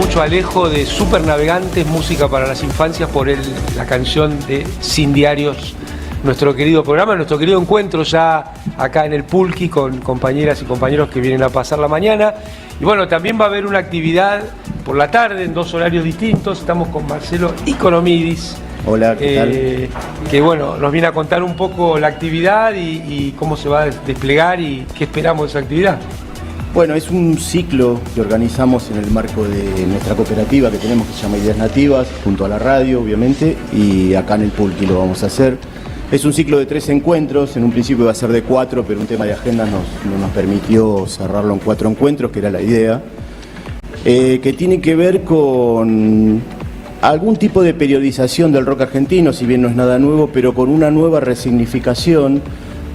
mucho a Alejo de Supernavegantes, música para las infancias, por la canción de Sin Diarios, nuestro querido programa, nuestro querido encuentro ya acá en el Pulqui con compañeras y compañeros que vienen a pasar la mañana. Y bueno, también va a haber una actividad por la tarde en 2 horarios distintos. Estamos con Marcelo Economidis. Hola, ¿qué tal? Que bueno, nos viene a contar un poco la actividad y cómo se va a desplegar y qué esperamos de esa actividad. Bueno, es un ciclo que organizamos en el marco de nuestra cooperativa que tenemos, que se llama Ideas Nativas, junto a la radio, obviamente, y acá en el Pulqui lo vamos a hacer. Es un ciclo de 3 encuentros, en un principio iba a ser de 4, pero un tema de agenda no nos permitió cerrarlo en 4 encuentros, que era la idea, que tiene que ver con algún tipo de periodización del rock argentino, si bien no es nada nuevo, pero con una nueva resignificación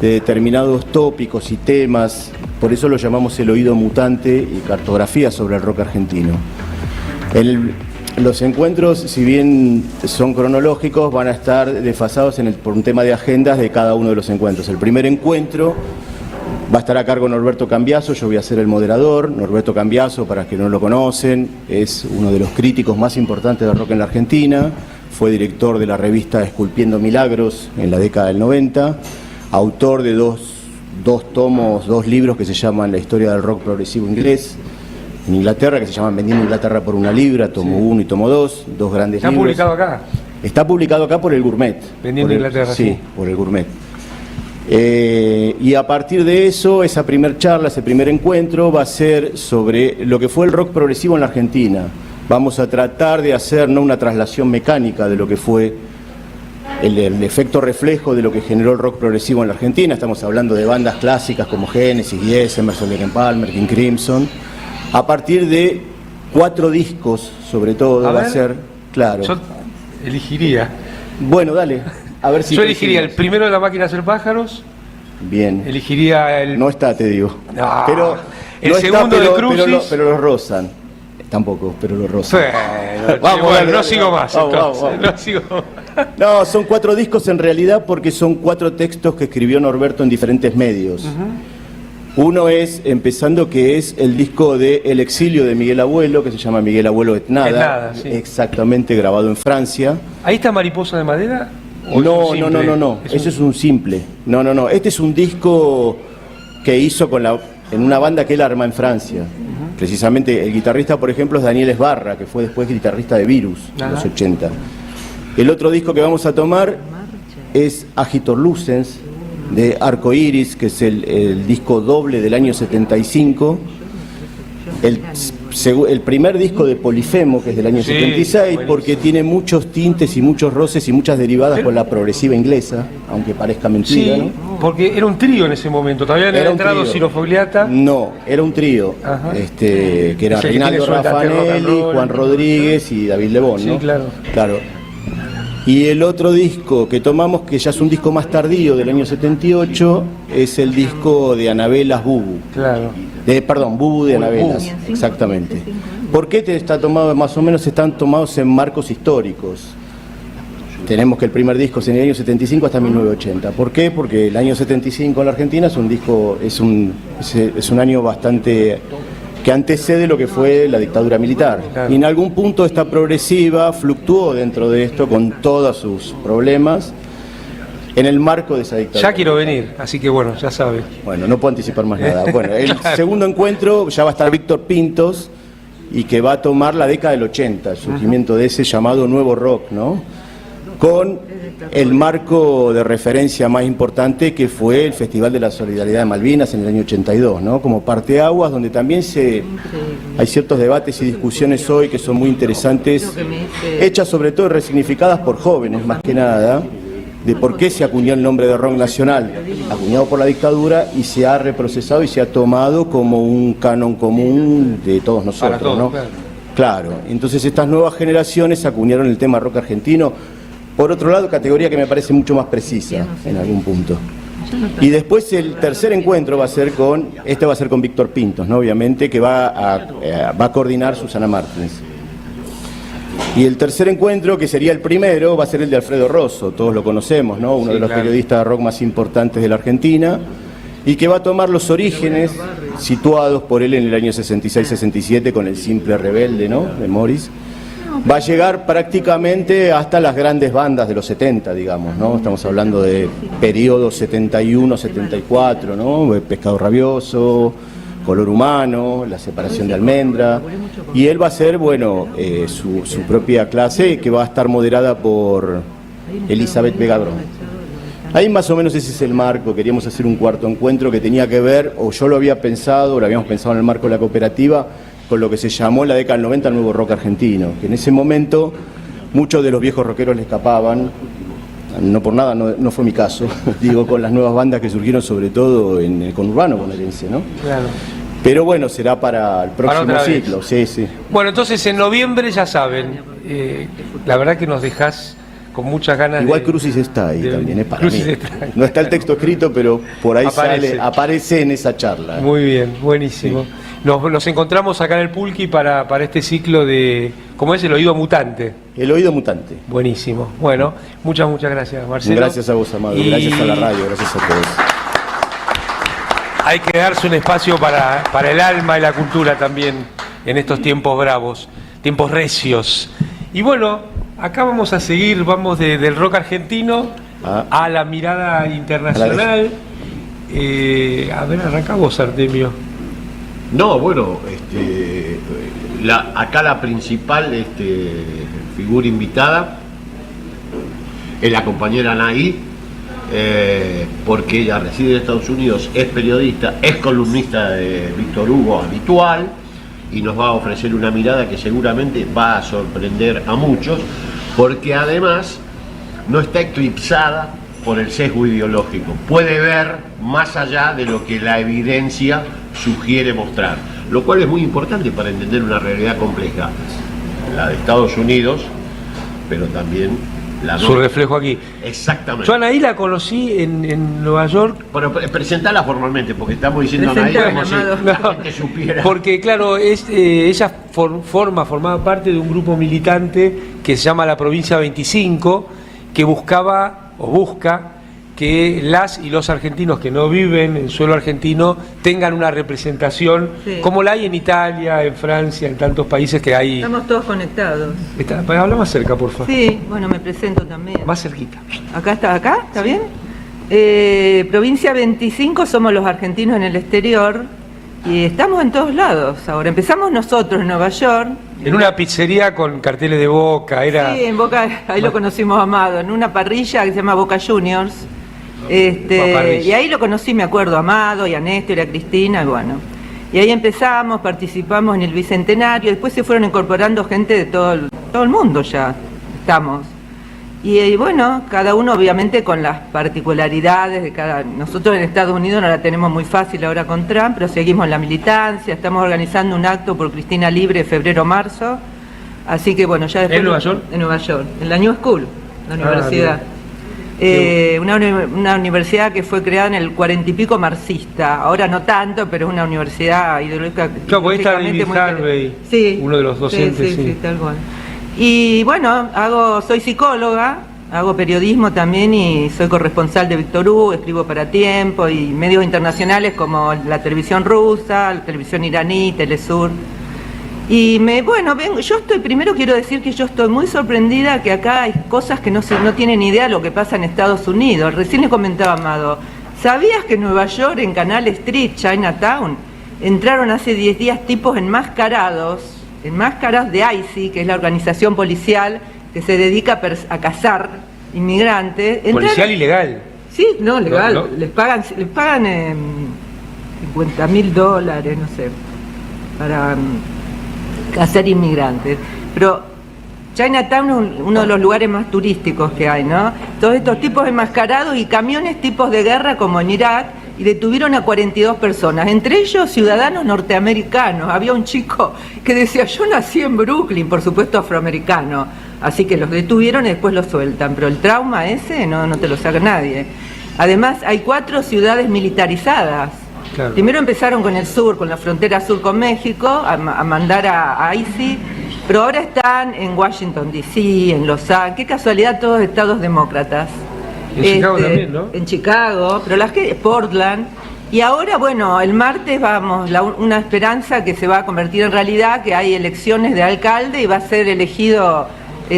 de determinados tópicos y temas. Por eso lo llamamos el oído mutante y cartografía sobre el rock argentino. Los encuentros, si bien son cronológicos, van a estar desfasados por un tema de agendas de cada uno de los encuentros. El primer encuentro va a estar a cargo Norberto Cambiaso, yo voy a ser el moderador. Norberto Cambiaso, para los que no lo conocen, es uno de los críticos más importantes del rock en la Argentina, fue director de la revista Esculpiendo Milagros en la década del 90, autor de dos tomos, 2 libros que se llaman La historia del rock progresivo inglés en Inglaterra, que se llaman Vendiendo Inglaterra por una libra, tomo 1 y tomo 2, 2 grandes libros. ¿Está publicado acá? Está publicado acá por el Gourmet. Vendiendo Inglaterra, sí. Por el Gourmet. Y a partir de eso, esa primer charla, ese primer encuentro va a ser sobre lo que fue el rock progresivo en la Argentina. Vamos a tratar de hacer no una traslación mecánica de lo que fue el efecto reflejo de lo que generó el rock progresivo en la Argentina. Estamos hablando de bandas clásicas como Genesis, Yes, Emerson, Lake and Palmer, King Crimson. A partir de 4 discos, sobre todo, va a ser, claro. Yo elegiría. Bueno, dale, a ver si... Yo elegiría el primero de La Máquina de Hacer Pájaros. Bien. Elegiría el... No está, te digo. No. Pero el no segundo está, de Crucis. pero lo rozan. Tampoco, pero lo rozan. Vamos, dale, no sigo más. Vamos. No sigo. No, son 4 discos en realidad porque son 4 textos que escribió Norberto en diferentes medios. Uno es, empezando, que es el disco de El exilio de Miguel Abuelo, que se llama Miguel Abuelo et Nada, sí. Exactamente, grabado en Francia. ¿Ahí está Mariposa de Madera? No. Ese es un simple. No. Este es un disco que hizo en una banda que él arma en Francia. Precisamente el guitarrista, por ejemplo, es Daniel Esbarra, que fue después guitarrista de Virus en los 80. El otro disco que vamos a tomar es Agitor Lucens, de Arco Iris, que es el disco doble del año 75. El primer disco de Polifemo, que es del año 76, buenísimo, porque tiene muchos tintes y muchos roces y muchas derivadas con la progresiva inglesa, aunque parezca mentira, sí, ¿no? Porque era un trío en ese momento, todavía no había entrado Ciro Fogliata. No, era un trío, que era Rinaldo Raffanelli, Juan Rodríguez y David Lebón, ¿no? Sí, claro. Y el otro disco que tomamos, que ya es un disco más tardío, del año 78, es el disco de Anabelas Bubu. Claro. Bubu de Anabelas, exactamente. ¿Por qué está tomado? Más o menos están tomados en marcos históricos. Tenemos que el primer disco es en el año 75 hasta 1980. ¿Por qué? Porque el año 75 en la Argentina es un año bastante... que antecede lo que fue la dictadura militar. Claro. Y en algún punto esta progresiva fluctuó dentro de esto con todos sus problemas en el marco de esa dictadura. Ya quiero venir, así que bueno, ya sabe. Bueno, no puedo anticipar más nada. Bueno, el segundo encuentro ya va a estar Víctor Pintos y que va a tomar la década del 80, el surgimiento de ese llamado nuevo rock, ¿no? Con el marco de referencia más importante que fue el Festival de la Solidaridad de Malvinas en el año 82, ¿no? Como parteaguas donde también hay ciertos debates y discusiones hoy que son muy interesantes, hechas sobre todo y resignificadas por jóvenes más que nada, de por qué se acuñó el nombre de rock nacional, acuñado por la dictadura, y se ha reprocesado y se ha tomado como un canon común de todos nosotros, para todos, ¿no? Claro, entonces estas nuevas generaciones acuñaron el tema rock argentino. Por otro lado, categoría que me parece mucho más precisa en algún punto. Y después el tercer encuentro va a ser con Víctor Pintos, ¿no? Obviamente, que va a coordinar Susana Martínez. Y el tercer encuentro, que sería el primero, va a ser el de Alfredo Rosso, todos lo conocemos, ¿no? Uno de los periodistas de rock más importantes de la Argentina. y que va a tomar los orígenes situados por él en el año 66-67 con el Simple Rebelde, ¿no?, de Morris. Va a llegar prácticamente hasta las grandes bandas de los 70, digamos, ¿no? Estamos hablando de periodo 71-74, ¿no? Pescado Rabioso, Color Humano, La Separación de Almendra, y él va a ser, bueno, su propia clase, que va a estar moderada por Elizabeth Vegadrón. Ahí más o menos ese es el marco. Queríamos hacer un cuarto encuentro que tenía que ver, o yo lo había pensado, lo habíamos pensado en el marco de la cooperativa, con lo que se llamó en la década del 90 el nuevo rock argentino, que en ese momento muchos de los viejos rockeros le escapaban, no por nada, no fue mi caso, digo, con las nuevas bandas que surgieron sobre todo en el conurbano bonaerense, ¿no? Claro. Pero bueno, será para el próximo ciclo, sí, sí. Bueno, entonces en noviembre ya saben, la verdad que nos dejás con muchas ganas. Igual Crucis está ahí también, es para Crucis mí. está. No está el texto escrito, pero por ahí aparece en esa charla. Muy bien, buenísimo. Sí. Nos encontramos acá en el Pulqui para este ciclo de, ¿cómo es? El oído mutante. El oído mutante. Buenísimo. Bueno, muchas gracias, Marcelo. Gracias a vos, Amado. Gracias a la radio, gracias a todos. Hay que darse un espacio para el alma y la cultura también en estos tiempos bravos, tiempos recios. Y bueno, acá vamos a seguir, vamos del rock argentino a la mirada internacional. A ver, arranca vos, Artemio. No, bueno, acá la principal figura invitada es la compañera Anaí, porque ella reside en Estados Unidos, es periodista, es columnista de Víctor Hugo habitual, y nos va a ofrecer una mirada que seguramente va a sorprender a muchos, porque además no está eclipsada por el sesgo ideológico, puede ver más allá de lo que la evidencia sugiere mostrar, lo cual es muy importante para entender una realidad compleja, la de Estados Unidos, pero también la su reflejo aquí. Exactamente. Yo a Anaí la conocí en Nueva York. Pero presentala formalmente, porque estamos diciendo Anaí como si la gente supiera. Porque claro, ella formaba parte de un grupo militante que se llama la Provincia 25, que busca que las y los argentinos que no viven en suelo argentino tengan una representación, sí, como la hay en Italia, en Francia, en tantos países que hay. Estamos todos conectados. Habla más cerca, por favor. Sí, bueno, me presento también. Más cerquita. ¿Acá? ¿Está bien? Provincia 25 somos los argentinos en el exterior y estamos en todos lados. Ahora empezamos nosotros en Nueva York. En una pizzería con carteles de Boca, era. Sí, en Boca, ahí lo conocimos a Amado, en una parrilla que se llama Boca Juniors. Y ahí lo conocí, me acuerdo, a Amado y a Néstor y a Cristina, y bueno. Y ahí empezamos, participamos en el Bicentenario, después se fueron incorporando gente de todo el mundo ya, estamos. Y bueno, cada uno obviamente con las particularidades de cada. Nosotros en Estados Unidos no la tenemos muy fácil ahora con Trump, pero seguimos en la militancia, estamos organizando un acto por Cristina Libre febrero-marzo, así que bueno, ya después. ¿En Nueva York? En Nueva York, en la New School, la universidad. Una universidad que fue creada en el 40 y pico marxista, ahora no tanto, pero es una universidad ideológica. Claro, porque está David Harvey, sí, uno de los docentes. Sí, tal cual. Y bueno, soy psicóloga, hago periodismo también y soy corresponsal de Víctor Hugo, escribo para Tiempo y medios internacionales como la televisión rusa, la televisión iraní, Telesur. Y primero quiero decir que yo estoy muy sorprendida que acá hay cosas que no tienen idea de lo que pasa en Estados Unidos. Recién le comentaba Amado, ¿sabías que en Nueva York, en Canal Street, Chinatown, entraron hace 10 días tipos enmascarados de ICE, que es la organización policial que se dedica a cazar inmigrantes? Policial ilegal. Sí, no, legal. No. Les pagan $50.000, no sé, para cazar inmigrantes. Pero Chinatown es uno de los lugares más turísticos que hay, ¿no? Todos estos tipos enmascarados y camiones tipos de guerra como en Irak, y detuvieron a 42 personas, entre ellos ciudadanos norteamericanos. Había un chico que decía, yo nací en Brooklyn, por supuesto afroamericano, así que los detuvieron y después los sueltan, pero el trauma ese no te lo saca nadie. Además hay 4 ciudades militarizadas. Claro. Primero empezaron con el sur, con la frontera sur con México, a mandar a ICE, pero ahora están en Washington DC, en Los Ángeles, qué casualidad, todos estados demócratas. En Chicago también, ¿no? En Chicago, pero Portland, Y ahora, bueno, el martes vamos, una esperanza que se va a convertir en realidad, que hay elecciones de alcalde y va a ser elegido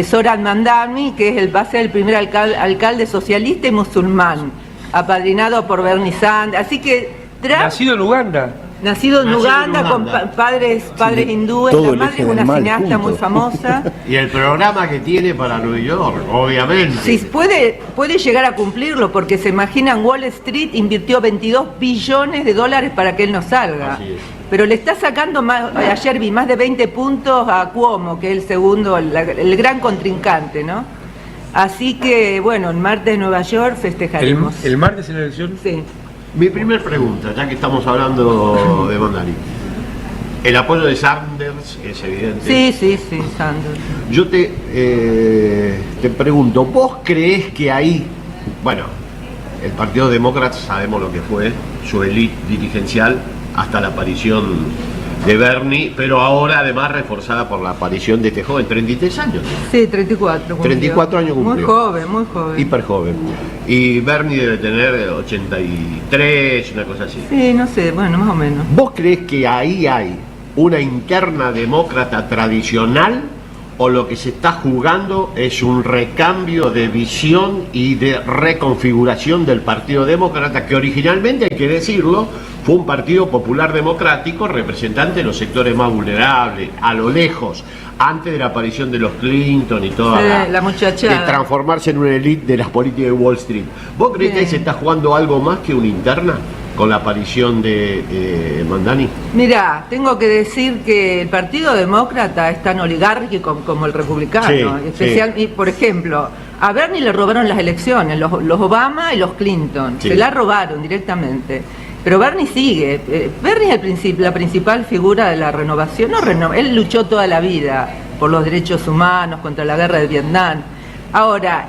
Zoran Mandani, que va a ser el primer alcalde socialista y musulmán, apadrinado por Bernie Sanders. Así que Trump, nacido en Uganda. Nacido en Uganda, con padres hindúes, la madre es una cineasta muy famosa. Y el programa que tiene para New York, obviamente. Sí, puede llegar a cumplirlo, porque se imaginan, Wall Street invirtió 22 billones de dólares para que él no salga. Así es. Pero le está sacando, ayer vi, más de 20 puntos a Cuomo, que es el segundo, el gran contrincante, ¿no? Así que, bueno, el martes en Nueva York festejaremos. ¿El martes en la elección? Sí. Mi primer pregunta, ya que estamos hablando de Mandani. El apoyo de Sanders es evidente. Sí, Sanders. Yo te pregunto, ¿vos creés que ahí, bueno, el Partido Demócrata sabemos lo que fue, su élite dirigencial, hasta la aparición de Bernie, pero ahora además reforzada por la aparición de este joven, 33 años. Sí, 34. 34 años cumplió. Muy joven. Hiper joven. Y Bernie debe tener 83, una cosa así. Sí, no sé, bueno, más o menos. ¿Vos creés que ahí hay una interna demócrata tradicional o lo que se está jugando es un recambio de visión y de reconfiguración del Partido Demócrata, que originalmente, hay que decirlo, fue un partido popular democrático representante de los sectores más vulnerables, a lo lejos, antes de la aparición de los Clinton y toda la muchachada, de transformarse en una élite de las políticas de Wall Street? ¿Vos creés que ahí se está jugando algo más que una interna con la aparición de Mandani? Mirá, tengo que decir que el Partido Demócrata es tan oligárquico como el republicano. Y, por ejemplo, a Bernie le robaron las elecciones, los Obama y los Clinton. Sí. Se la robaron directamente. Pero Bernie sigue. Bernie es la principal figura de la renovación. Él luchó toda la vida por los derechos humanos, contra la guerra de Vietnam. Ahora,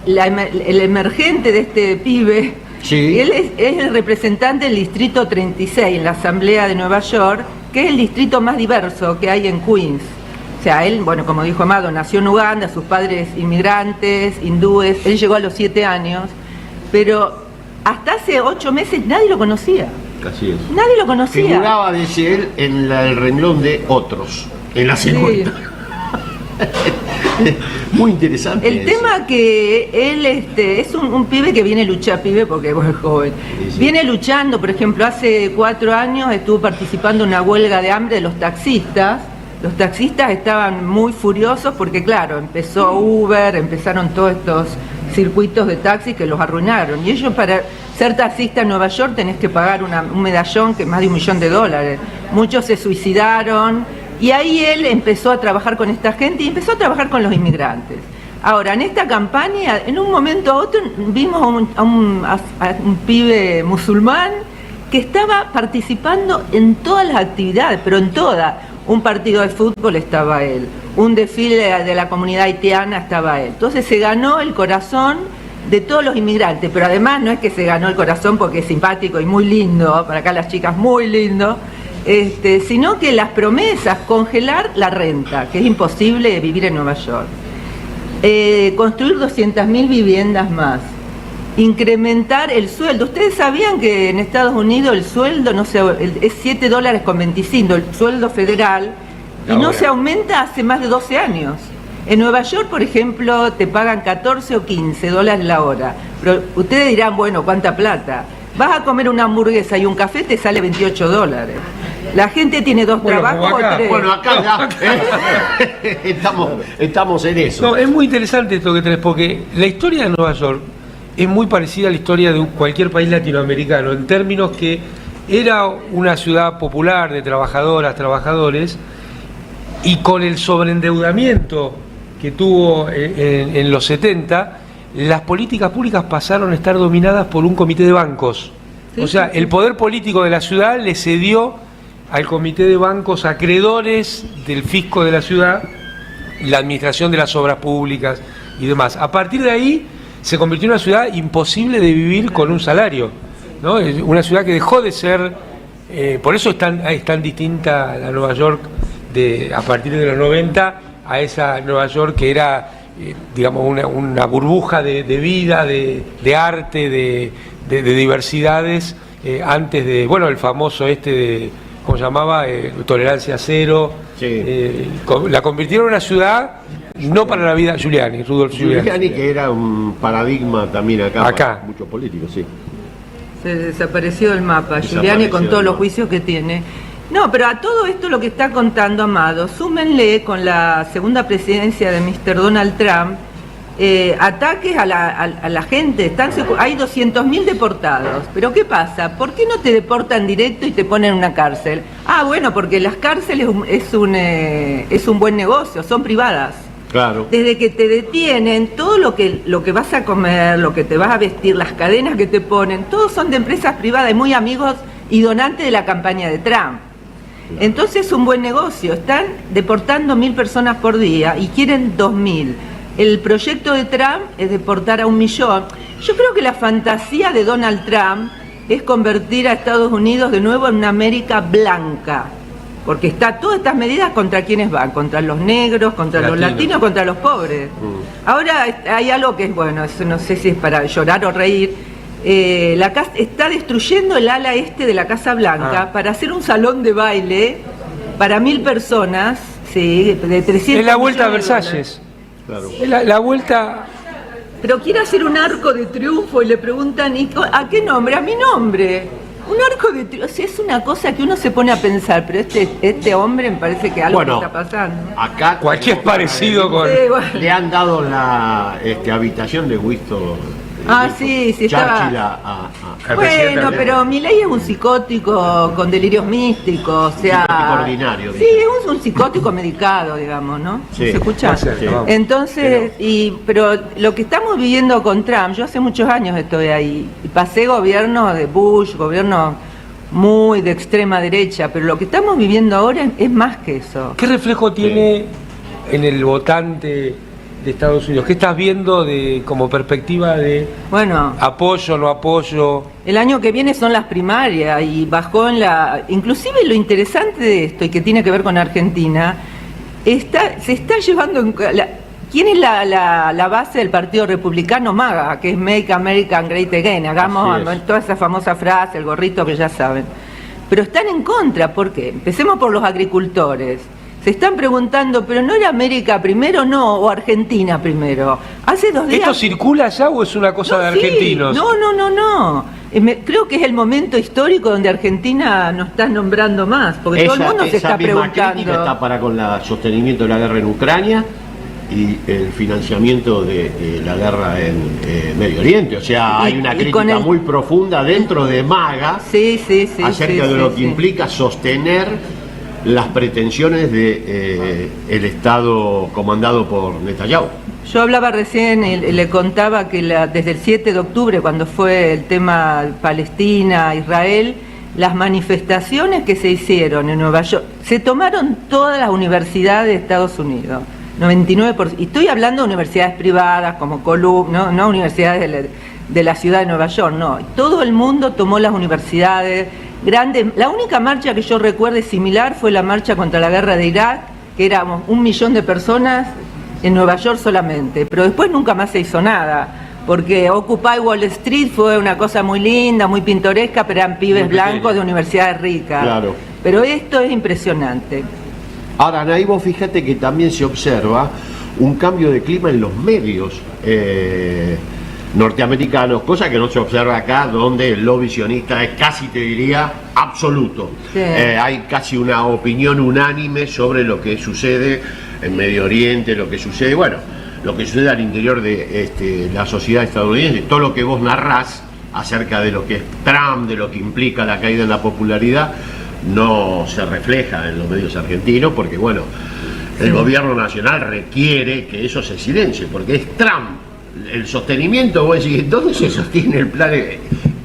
el emergente de este pibe, sí, él es el representante del distrito 36 en la Asamblea de Nueva York, que es el distrito más diverso que hay en Queens. O sea, él, bueno, como dijo Amado, nació en Uganda, sus padres inmigrantes, hindúes, él llegó a los 7 años, pero hasta hace 8 meses nadie lo conocía. Así es. Nadie lo conocía. Figuraba, dice él, en el renglón de otros, en la segunda. Muy interesante. El tema que él es un pibe que viene a luchar, pibe porque es joven, sí. Viene luchando. Por ejemplo, hace 4 años estuvo participando en una huelga de hambre de los taxistas. Los taxistas estaban muy furiosos porque, claro, empezó Uber, empezaron todos estos circuitos de taxis que los arruinaron. Y ellos, para ser taxista en Nueva York, tenés que pagar un medallón que es más de $1 millón. Muchos se suicidaron. Y ahí él empezó a trabajar con esta gente y empezó a trabajar con los inmigrantes. Ahora, en esta campaña, en un momento a otro, vimos a un pibe musulmán que estaba participando en todas las actividades, pero en todas. Un partido de fútbol estaba él, un desfile de la comunidad haitiana estaba él. Entonces se ganó el corazón de todos los inmigrantes, pero además no es que se ganó el corazón porque es simpático y muy lindo, para acá las chicas muy lindo, sino que las promesas, congelar la renta, que es imposible vivir en Nueva York, construir 200.000 viviendas más, incrementar el sueldo. Ustedes sabían que en Estados Unidos el sueldo es $7.25, el sueldo federal, y no se aumenta hace más de 12 años. En Nueva York, por ejemplo, te pagan 14 o 15 dólares la hora, pero ustedes dirán, bueno, ¿cuánta plata? Vas a comer una hamburguesa y un café, te sale $28. La gente tiene 2 trabajos o 3. Bueno, acá ya estamos en eso. No, es muy interesante esto que tenés, porque la historia de Nueva York es muy parecida a la historia de cualquier país latinoamericano, en términos que era una ciudad popular de trabajadoras, trabajadores, y con el sobreendeudamiento que tuvo en los 70, las políticas públicas pasaron a estar dominadas por un comité de bancos. O sea, el poder político de la ciudad le cedió al comité de bancos acreedores del fisco de la ciudad, la administración de las obras públicas y demás. A partir de ahí se convirtió en una ciudad imposible de vivir con un salario, ¿no? Es una ciudad que dejó de ser, por eso es tan distinta la Nueva York a partir de los 90 a esa Nueva York que era, digamos, una burbuja de vida, de arte, de diversidades, antes de, bueno, el famoso de, ¿cómo se llamaba? Tolerancia cero. Sí. La convirtieron en una ciudad, no para la vida, Rudolf Giuliani. Que era un paradigma también acá. Para muchos políticos, sí. Se desapareció el mapa, Giuliani, con todos los juicios que tiene. No, pero a todo esto lo que está contando Amado, súmenle con la segunda presidencia de Mr. Donald Trump, ataques a la gente. Hay 200.000 deportados. ¿Pero qué pasa? ¿Por qué no te deportan directo y te ponen en una cárcel? Ah, bueno, porque las cárceles es un buen negocio, son privadas. Claro. Desde que te detienen, todo lo que vas a comer, lo que te vas a vestir, las cadenas que te ponen, todos son de empresas privadas y muy amigos y donantes de la campaña de Trump. Entonces es un buen negocio. Están deportando 1.000 personas por día y quieren 2.000. El proyecto de Trump es deportar a 1 millón. Yo creo que la fantasía de Donald Trump es convertir a Estados Unidos de nuevo en una América blanca. Porque está todas estas medidas contra quienes van, contra los negros, contra los latinos, contra los pobres. Ahora hay algo que es bueno, eso no sé si es para llorar o reír. Está destruyendo el ala de la Casa Blanca para hacer un salón de baile para 1.000 personas, sí, de 300. Es la vuelta a Versalles. Claro. La vuelta. Pero quiere hacer un arco de triunfo y le preguntan, ¿a qué nombre? A mi nombre. Un arco de triunfo, o sea, es una cosa que uno se pone a pensar, pero este hombre me parece que algo está pasando. Acá cualquier parecido con... Sí, bueno. Le han dado la habitación de Winston. Sí, Churchill estaba... Bueno, pero Milei es un psicótico con delirios místicos, o sea... Psicótico ordinario. Sí, es un psicótico medicado, digamos, ¿no? Sí. ¿Se escucha? Sí. Entonces, pero lo que estamos viviendo con Trump, yo hace muchos años estoy ahí, y pasé gobierno de Bush, gobierno muy de extrema derecha, pero lo que estamos viviendo ahora es más que eso. ¿Qué reflejo tiene en el votante de Estados Unidos? ¿Qué estás viendo como perspectiva de apoyo, no apoyo? El año que viene son las primarias y bajó inclusive lo interesante de esto y que tiene que ver con Argentina, se está llevando ¿quién es la base del Partido Republicano? MAGA, que es Make America Great Again. Hagamos toda esa famosa frase, el gorrito que ya saben. Pero están en contra, ¿por qué? Empecemos por los agricultores. Se están preguntando, ¿pero no era América primero, no? ¿O Argentina primero? Hace 2 días... ¿Esto circula allá o es una cosa de argentinos? No. Creo que es el momento histórico donde Argentina nos está nombrando más, porque todo el mundo se está preguntando. Crítica está para con el sostenimiento de la guerra en Ucrania y el financiamiento de la guerra en Medio Oriente. O sea, hay una crítica muy profunda dentro de MAGA acerca de lo que implica sostener las pretensiones de el Estado comandado por Netanyahu. Yo hablaba recién y le contaba que desde el 7 de octubre, cuando fue el tema Palestina, Israel, las manifestaciones que se hicieron en Nueva York, se tomaron todas las universidades de Estados Unidos, 99%, y estoy hablando de universidades privadas como Columbia, no universidades de la ciudad de Nueva York, no, todo el mundo tomó las universidades grandes. La única marcha que yo recuerde similar fue la marcha contra la guerra de Irak, que éramos 1 millón de personas en Nueva York solamente, pero después nunca más se hizo nada, porque Occupy Wall Street fue una cosa muy linda, muy pintoresca, pero eran pibes blancos de universidades ricas. Claro. Pero esto es impresionante. Ahora, Anaí, vos fíjate que también se observa un cambio de clima en los medios norteamericanos, cosa que no se observa acá, donde el lobby sionista es casi, te diría, absoluto. Sí. Hay casi una opinión unánime sobre lo que sucede en Medio Oriente, lo que sucede al interior de la sociedad estadounidense, todo lo que vos narrás acerca de lo que es Trump, de lo que implica la caída en la popularidad, no se refleja en los medios argentinos, porque el gobierno nacional requiere que eso se silencie, porque es Trump. El sostenimiento, vos decís, ¿dónde se sostiene el plan?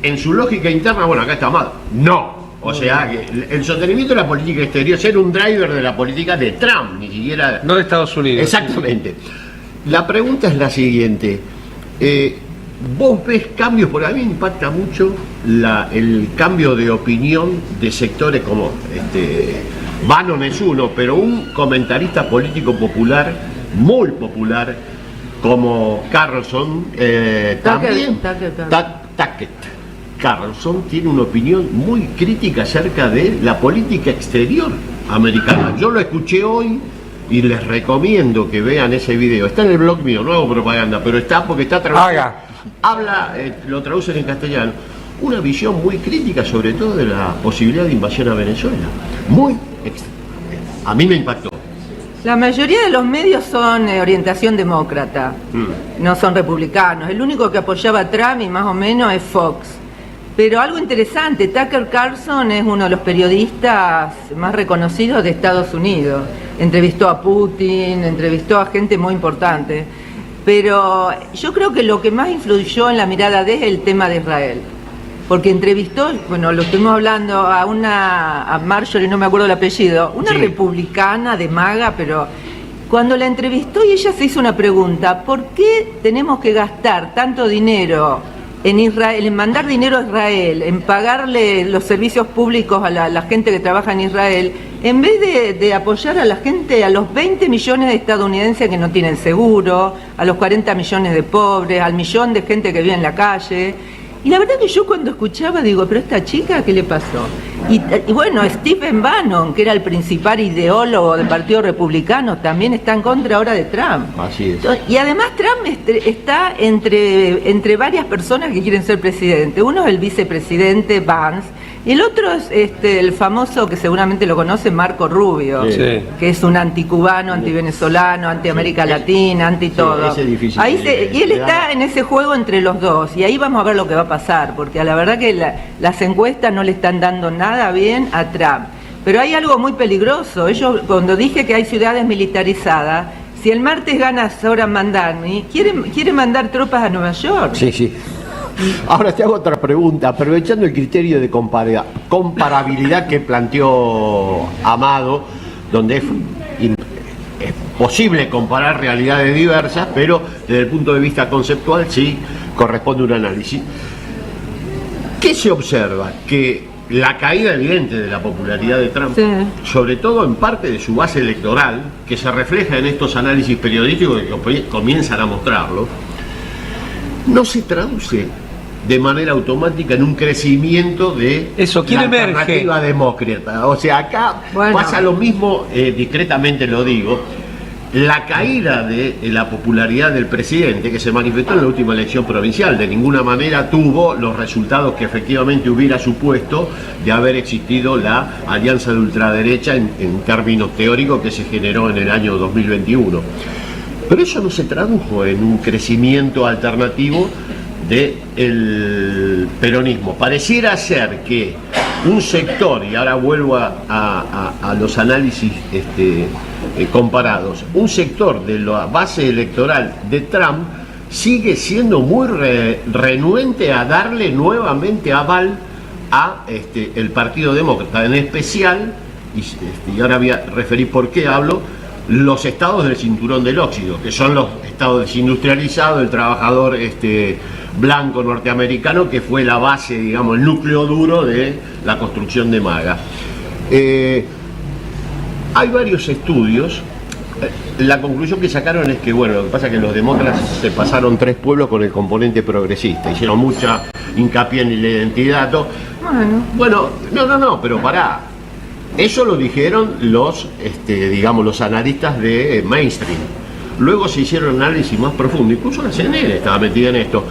En su lógica interna, acá está mal. No. O sea, que el sostenimiento de la política exterior, ser un driver de la política de Trump, ni siquiera... No de Estados Unidos. Exactamente. La pregunta es la siguiente. ¿Vos ves cambios? Porque a mí me impacta mucho el cambio de opinión de sectores como... Bannon es uno, pero un comentarista político popular, muy popular, como Carlson, también, Tackett, Carlson tiene una opinión muy crítica acerca de la política exterior americana. Yo lo escuché hoy y les recomiendo que vean ese video. Está en el blog mío, no hago propaganda, pero está porque está traducido. Habla, lo traducen en castellano. Una visión muy crítica sobre todo de la posibilidad de invasión a Venezuela. A mí me impactó. La mayoría de los medios son orientación demócrata, no son republicanos. El único que apoyaba a Trump y más o menos es Fox. Pero algo interesante, Tucker Carlson es uno de los periodistas más reconocidos de Estados Unidos. Entrevistó a Putin, entrevistó a gente muy importante. Pero yo creo que lo que más influyó en la mirada de él es el tema de Israel. Porque entrevistó, bueno, lo estuvimos hablando a Marjorie, no me acuerdo el apellido, una republicana de MAGA, pero cuando la entrevistó y ella se hizo una pregunta, ¿por qué tenemos que gastar tanto dinero en Israel, en mandar dinero a Israel, en pagarle los servicios públicos a la gente que trabaja en Israel, en vez de apoyar a la gente, a los 20 millones de estadounidenses que no tienen seguro, a los 40 millones de pobres, al millón de gente que vive en la calle? Y la verdad que yo cuando escuchaba digo, pero esta chica, ¿qué le pasó? Y bueno, Stephen Bannon, que era el principal ideólogo del Partido Republicano, también está en contra ahora de Trump. Así es. Y además Trump está entre varias personas que quieren ser presidente. Uno es el vicepresidente Vance, y el otro es el famoso, que seguramente lo conoce, Marco Rubio, Sí. que es un anticubano, antivenezolano, anti-América Latina, anti-todo. Ese es difícil. Y él está en ese juego entre los dos, y ahí vamos a ver lo que va a pasar, porque a la verdad que las encuestas no le están dando nada bien a Trump. Pero hay algo muy peligroso. Ellos, cuando dije que hay ciudades militarizadas, si el martes gana Zoran Mandani, quiere mandar tropas a Nueva York. Sí. Ahora te hago otra pregunta, aprovechando el criterio de comparabilidad que planteó Amado, donde es posible comparar realidades diversas, pero desde el punto de vista conceptual sí corresponde un análisis. ¿Qué se observa? Que la caída evidente de la popularidad de Trump, sobre todo en parte de su base electoral, que se refleja en estos análisis periodísticos que comienzan a mostrarlo, no se traduce de manera automática en un crecimiento de ¿quién la emerge? alternativa demócrata. O sea, acá pasa lo mismo, discretamente lo digo, la caída de la popularidad del presidente, que se manifestó en la última elección provincial, de ninguna manera tuvo los resultados que efectivamente hubiera supuesto de haber existido la alianza de ultraderecha en términos teóricos que se generó en el año 2021. Pero eso no se tradujo en un crecimiento alternativo del peronismo. Pareciera ser que un sector, y ahora vuelvo a los análisis comparados, un sector de la base electoral de Trump sigue siendo muy renuente a darle nuevamente aval a el Partido Demócrata, en especial, y ahora voy a referir por qué hablo, los estados del cinturón del óxido, que son los estados desindustrializados, el trabajador blanco norteamericano, que fue la base, digamos, el núcleo duro de la construcción de MAGA. Hay varios estudios. La conclusión que sacaron es que, bueno, lo que pasa es que los demócratas se pasaron 3 pueblos con el componente progresista, hicieron mucha hincapié en la identidad. Bueno, no, pero pará. Eso lo dijeron los analistas de mainstream. Luego se hicieron análisis más profundos, incluso la CNN estaba metida en esto,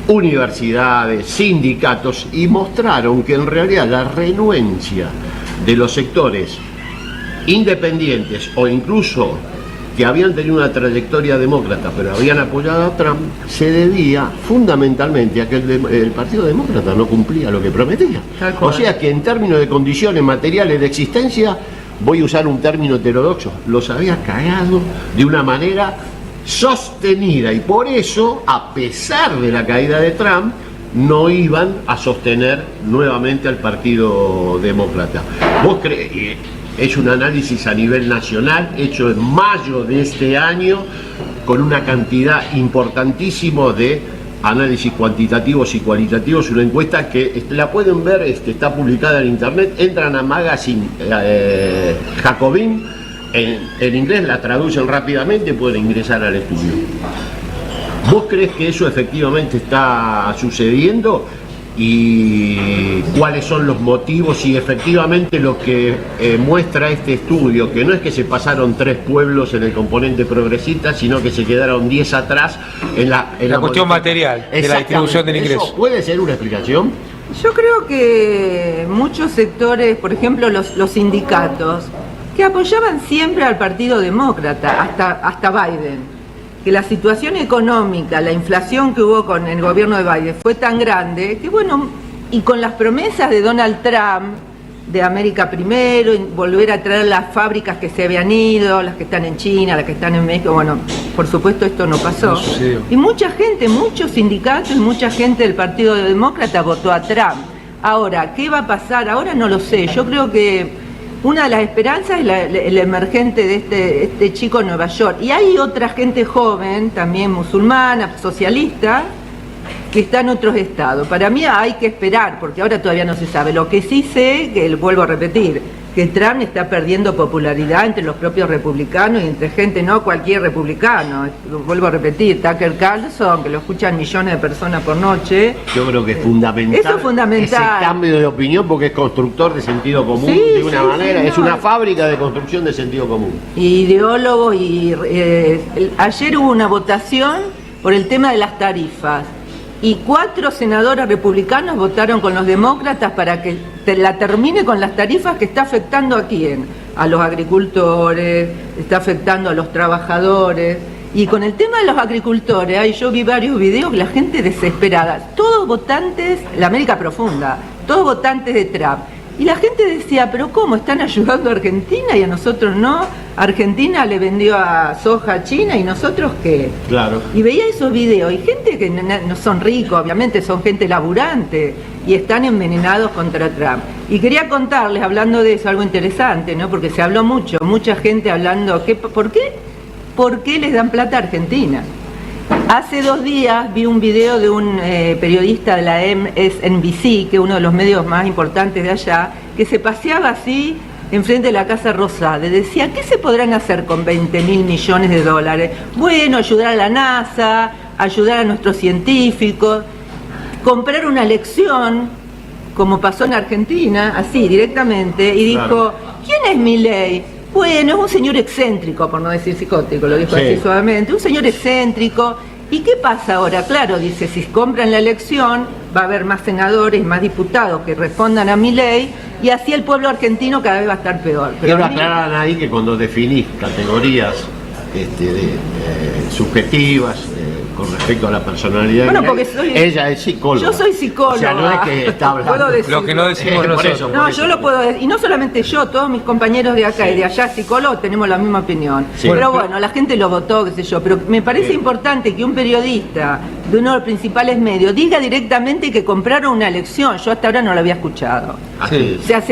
universidades, sindicatos, y mostraron que en realidad la renuencia de los sectores independientes o incluso que habían tenido una trayectoria demócrata pero habían apoyado a Trump se debía fundamentalmente a que el Partido Demócrata no cumplía lo que prometía. O sea que en términos de condiciones materiales de existencia, voy a usar un término heterodoxo, los había cagado de una manera sostenida, y por eso, a pesar de la caída de Trump, no iban a sostener nuevamente al Partido Demócrata. ¿Vos crees? Es un análisis a nivel nacional, hecho en mayo de este año, con una cantidad importantísima de análisis cuantitativos y cualitativos, una encuesta que la pueden ver, está publicada en internet, entran a Magazine Jacobin, en inglés la traducen rápidamente, pueden ingresar al estudio. ¿Vos crees que eso efectivamente está sucediendo? y cuáles son los motivos y efectivamente lo que muestra este estudio, que no es que se pasaron 3 pueblos en el componente progresista, sino que se quedaron 10 atrás en la cuestión material de la distribución del ingreso. ¿Eso puede ser una explicación? Yo creo que muchos sectores, por ejemplo los sindicatos, que apoyaban siempre al Partido Demócrata, hasta Biden, que la situación económica, la inflación que hubo con el gobierno de Biden fue tan grande que bueno, y con las promesas de Donald Trump de América primero, y volver a traer las fábricas que se habían ido, las que están en China, las que están en México, bueno, por supuesto esto no pasó. Y mucha gente, muchos sindicatos y mucha gente del Partido Demócrata votó a Trump. Ahora, ¿qué va a pasar? Ahora no lo sé. Yo creo que una de las esperanzas es el emergente de este chico en Nueva York. Y hay otra gente joven, también musulmana, socialista, que está en otros estados. Para mí hay que esperar, porque ahora todavía no se sabe. Lo que sí sé, que vuelvo a repetir, que Trump está perdiendo popularidad entre los propios republicanos y entre gente, no cualquier republicano. Vuelvo a repetir, Tucker Carlson, que lo escuchan millones de personas por noche. Yo creo que es fundamental, eso es fundamental, ese cambio de opinión, porque es constructor de sentido común, sí, de una manera, sí, es una fábrica de construcción de sentido común. Ideólogos y ayer hubo una votación por el tema de las tarifas. Y 4 senadores republicanos votaron con los demócratas para que la termine con las tarifas, que está afectando a quién, a los agricultores, está afectando a los trabajadores. Y con el tema de los agricultores, yo vi varios videos, la gente desesperada, todos votantes, la América profunda, todos votantes de Trump. Y la gente decía, pero ¿cómo? ¿Están ayudando a Argentina y a nosotros no? Argentina le vendió a soja a China y nosotros ¿qué? Claro. Y veía esos videos y gente que no son ricos, obviamente son gente laburante y están envenenados contra Trump. Y quería contarles, hablando de eso, algo interesante, ¿no? Porque se habló mucho, mucha gente hablando, ¿por qué les dan plata a Argentina? Hace 2 días vi un video de un periodista de la MSNBC, que es uno de los medios más importantes de allá, que se paseaba así enfrente de la Casa Rosada. Decía, ¿qué se podrán hacer con 20.000 millones de dólares? Bueno, ayudar a la NASA, ayudar a nuestros científicos, comprar una lección, como pasó en Argentina, así directamente, y dijo, claro, ¿quién es Milei? Bueno, es un señor excéntrico, por no decir psicótico, lo dijo así suavemente, un señor excéntrico. ¿Y qué pasa ahora? Claro, dice, si compran la elección, va a haber más senadores, más diputados que respondan a Milei, y así el pueblo argentino cada vez va a estar peor. Pero ahora aclaran ahí que cuando definís categorías subjetivas con respecto a la personalidad, bueno, porque ella es psicóloga. Yo soy psicóloga. O sea, no es que está hablando. Lo que no decimos nosotros. No, yo lo puedo decir, y no solamente yo, todos mis compañeros de acá y de allá, psicólogos, tenemos la misma opinión. Sí. Pero bueno, la gente lo votó, qué sé yo, pero me parece importante que un periodista de uno de los principales medios diga directamente que compraron una elección. Yo hasta ahora no lo había escuchado. Sí. O sea,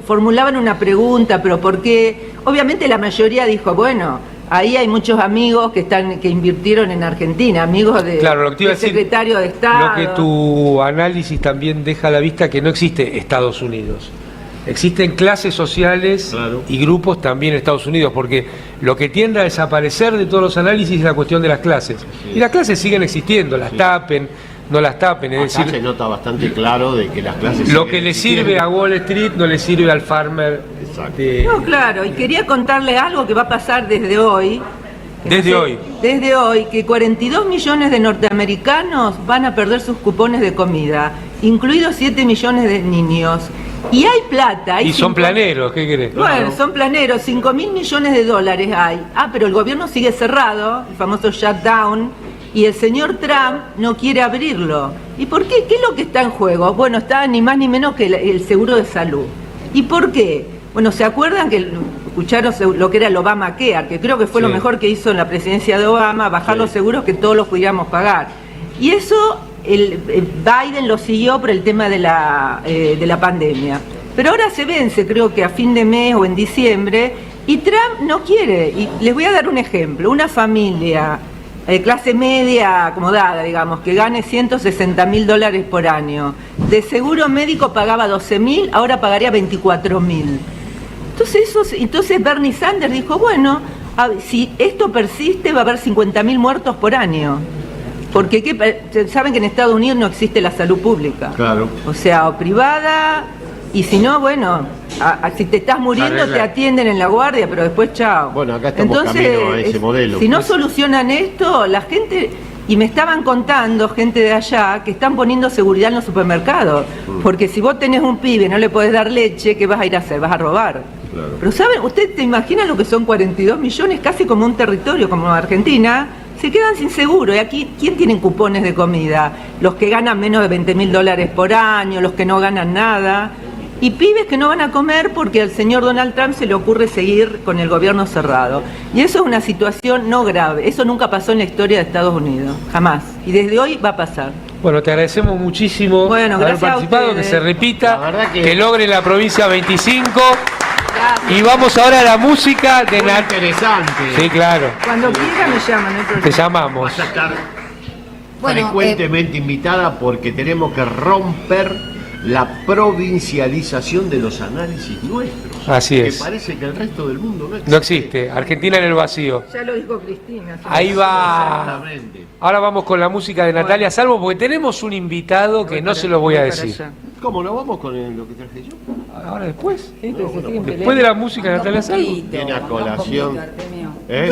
formulaban una pregunta, pero ¿por qué? Obviamente la mayoría dijo, bueno, ahí hay muchos amigos que invirtieron en Argentina, amigos del secretario de Estado. Lo que tu análisis también deja a la vista, que no existe Estados Unidos. Existen clases sociales, claro, y grupos también en Estados Unidos, porque lo que tiende a desaparecer de todos los análisis es la cuestión de las clases. Sí. Y las clases siguen existiendo, las tapen, no las tapen. Es decir, se nota bastante claro de que las clases... Lo que le sirve a Wall Street no le sirve al farmer. No, claro, y quería contarles algo que va a pasar desde hoy. Desde hoy, que 42 millones de norteamericanos van a perder sus cupones de comida, incluidos 7 millones de niños. Y hay plata. Y son planeros, ¿qué querés? Bueno, son planeros, 5.000 millones de dólares hay. Pero el gobierno sigue cerrado, el famoso shutdown, y el señor Trump no quiere abrirlo. ¿Y por qué? ¿Qué es lo que está en juego? Bueno, está ni más ni menos que el seguro de salud. ¿Y por qué? Bueno, ¿se acuerdan que escucharon lo que era el Obamacare, que creo que fue lo mejor que hizo en la presidencia de Obama, bajar los seguros que todos los pudiéramos pagar? Y eso Biden lo siguió por el tema de la pandemia. Pero ahora se vence, creo que a fin de mes o en diciembre, y Trump no quiere. Y les voy a dar un ejemplo. Una familia clase media acomodada, digamos, que gane $160.000 por año, de seguro médico pagaba 12.000, ahora pagaría 24.000. Entonces Bernie Sanders dijo, bueno, si esto persiste va a haber 50.000 muertos por año. Porque saben que en Estados Unidos no existe la salud pública. Claro. O sea, o privada, y si no, bueno, si te estás muriendo Arregla. te atienden en la guardia, pero después chao. Bueno, acá estamos camino a ese modelo. Si no solucionan esto, la gente... Y me estaban contando, gente de allá, que están poniendo seguridad en los supermercados. Porque si vos tenés un pibe y no le podés dar leche, ¿qué vas a ir a hacer? ¿Vas a robar? Claro. Pero ¿saben? ¿Usted te imagina lo que son 42 millones, casi como un territorio como Argentina? Se quedan sin seguro. Y aquí, ¿quién tiene cupones de comida? Los que ganan menos de $20.000 por año, los que no ganan nada. Y pibes que no van a comer porque al señor Donald Trump se le ocurre seguir con el gobierno cerrado. Y eso es una situación no grave. Eso nunca pasó en la historia de Estados Unidos. Jamás. Y desde hoy va a pasar. Bueno, te agradecemos muchísimo Bueno, haber gracias a participado, que ustedes. se repita, La verdad que... que- logre la provincia 25. Gracias. Y vamos ahora a la música de Muy Nat. interesante. Sí, claro. Cuando quiera me llaman, no hay problema. Te llamamos. Vas a estar Bueno, frecuentemente invitada porque tenemos que romper la provincialización de los análisis nuestros. Así es. Que parece que el resto del mundo no existe. No existe. Argentina en el vacío. Ya lo dijo Cristina. Ahí va. Exactamente. Ahora vamos con la música de Natalia Salvo, porque tenemos un invitado que no se lo voy a decir. ¿Cómo no vamos con lo que traje yo? Ahora después. Después Después de la música de Natalia Salvo. Viene a colación. Artemio. ¿Eh?